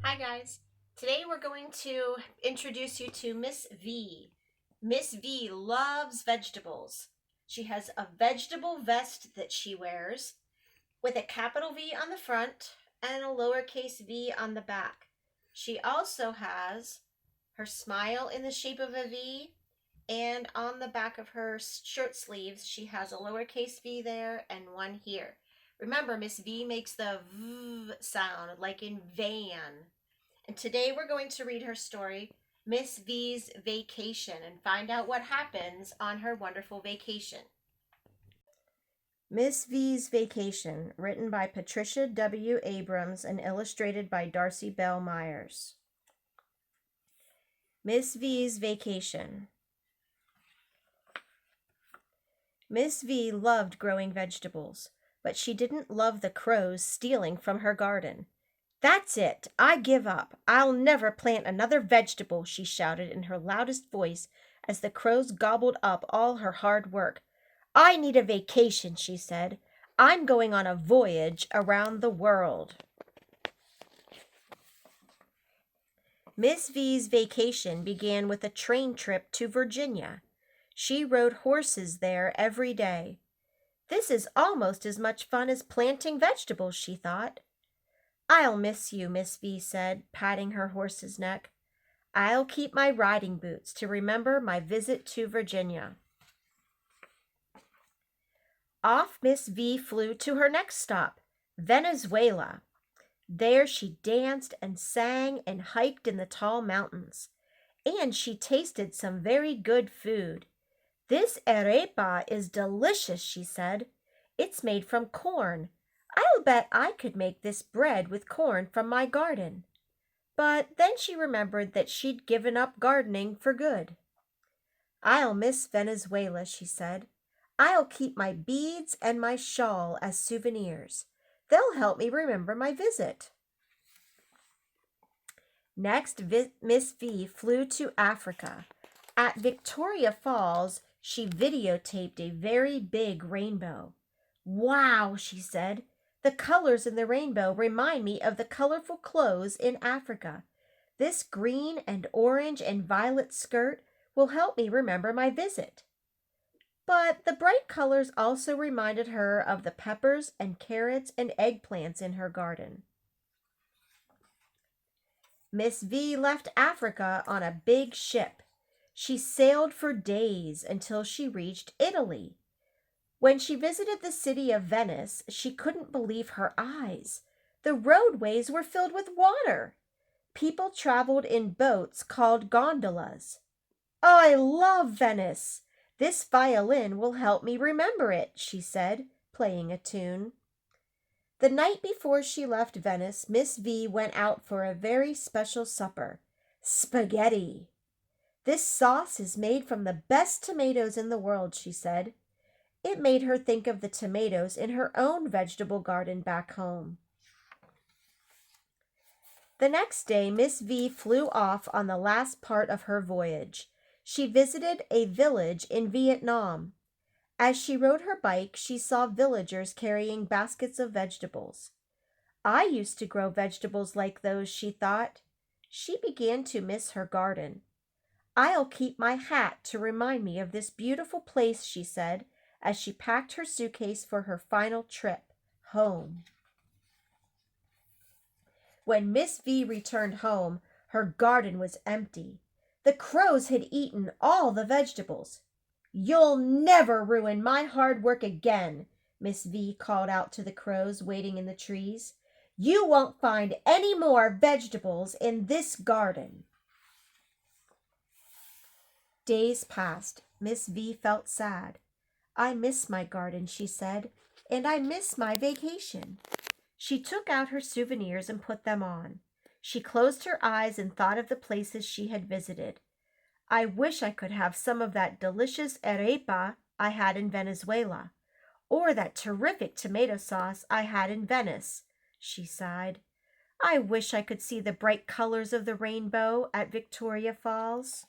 Hi guys. Today we're going to introduce you to Miss V. Miss V loves vegetables. She has a vegetable vest that she wears with a capital V on the front and a lowercase v on the back. She also has her smile in the shape of a V, and on the back of her shirt sleeves she has a lowercase v there and one here. Remember, Miss V makes the V sound like in van. And today we're going to read her story, Miss V's Vacation, and find out what happens on her wonderful vacation. Miss V's Vacation, written by Patricia W. Abrams and illustrated by Darcy Bell Myers. Miss V's Vacation. Miss V loved growing vegetables, but she didn't love the crows stealing from her garden. "That's it! I give up! I'll never plant another vegetable!" she shouted in her loudest voice as the crows gobbled up all her hard work. "I need a vacation," she said. "I'm going on a voyage around the world." Miss V's vacation began with a train trip to Virginia. She rode horses there every day. "This is almost as much fun as planting vegetables," she thought. "I'll miss you," Miss V said, patting her horse's neck. "I'll keep my riding boots to remember my visit to Virginia." Off Miss V flew to her next stop, Venezuela. There she danced and sang and hiked in the tall mountains. And she tasted some very good food. "This arepa is delicious," she said. "It's made from corn. I'll bet I could make this bread with corn from my garden." But then she remembered that she'd given up gardening for good. "I'll miss Venezuela," she said. "I'll keep my beads and my shawl as souvenirs. They'll help me remember my visit." Next, Miss V flew to Africa. At Victoria Falls, she videotaped a very big rainbow. "Wow," she said. "The colors in the rainbow remind me of the colorful clothes in Africa. This green and orange and violet skirt will help me remember my visit." But the bright colors also reminded her of the peppers and carrots and eggplants in her garden. Miss V left Africa on a big ship. She sailed for days until she reached Italy. When she visited the city of Venice, she couldn't believe her eyes. The roadways were filled with water. People traveled in boats called gondolas. "I love Venice. This violin will help me remember it," she said, playing a tune. The night before she left Venice, Miss V went out for a very special supper. Spaghetti. "This sauce is made from the best tomatoes in the world," she said. It made her think of the tomatoes in her own vegetable garden back home. The next day, Miss V flew off on the last part of her voyage. She visited a village in Vietnam. As she rode her bike, she saw villagers carrying baskets of vegetables. "I used to grow vegetables like those," she thought. She began to miss her garden. "I'll keep my hat to remind me of this beautiful place," she said, as she packed her suitcase for her final trip home. When Miss V returned home, her garden was empty. The crows had eaten all the vegetables. "You'll never ruin my hard work again," Miss V called out to the crows waiting in the trees. "You won't find any more vegetables in this garden." Days passed. Miss V felt sad. "I miss my garden," she said, "and I miss my vacation." She took out her souvenirs and put them on. She closed her eyes and thought of the places she had visited. "I wish I could have some of that delicious arepa I had in Venezuela, or that terrific tomato sauce I had in Venice," she sighed. "I wish I could see the bright colors of the rainbow at Victoria Falls."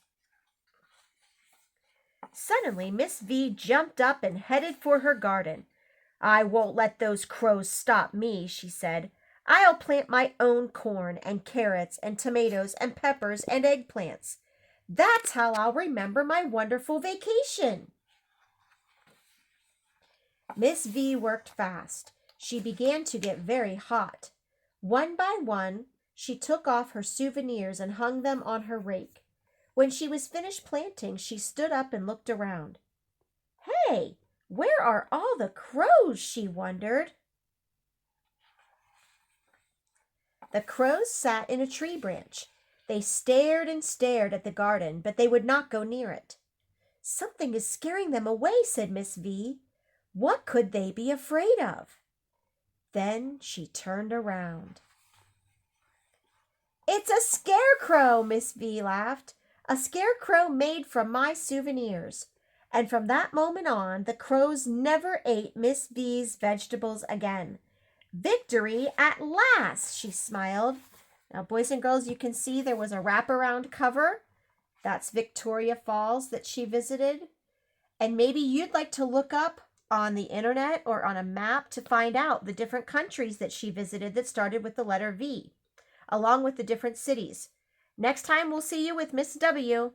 Suddenly, Miss V jumped up and headed for her garden. "I won't let those crows stop me," she said. I'll plant my own corn and carrots and tomatoes and peppers and eggplants. That's how I'll remember my wonderful vacation. Miss V worked fast. She began to get very hot. One by one, she took off her souvenirs and hung them on her rake. When she was finished planting, she stood up and looked around. Hey, where are all the crows? She wondered. The crows sat in a tree branch. They stared and stared at the garden, but they would not go near it. Something is scaring them away, said Miss V. What could they be afraid of? Then she turned around. It's a scarecrow, Miss V laughed. A scarecrow made from my souvenirs. And from that moment on, the crows never ate Miss V's vegetables again. Victory at last, she smiled. Now, boys and girls, you can see there was a wraparound cover. That's Victoria Falls that she visited. And maybe you'd like to look up on the internet or on a map to find out the different countries that she visited that started with the letter V, along with the different cities. Next time, we'll see you with Miss W.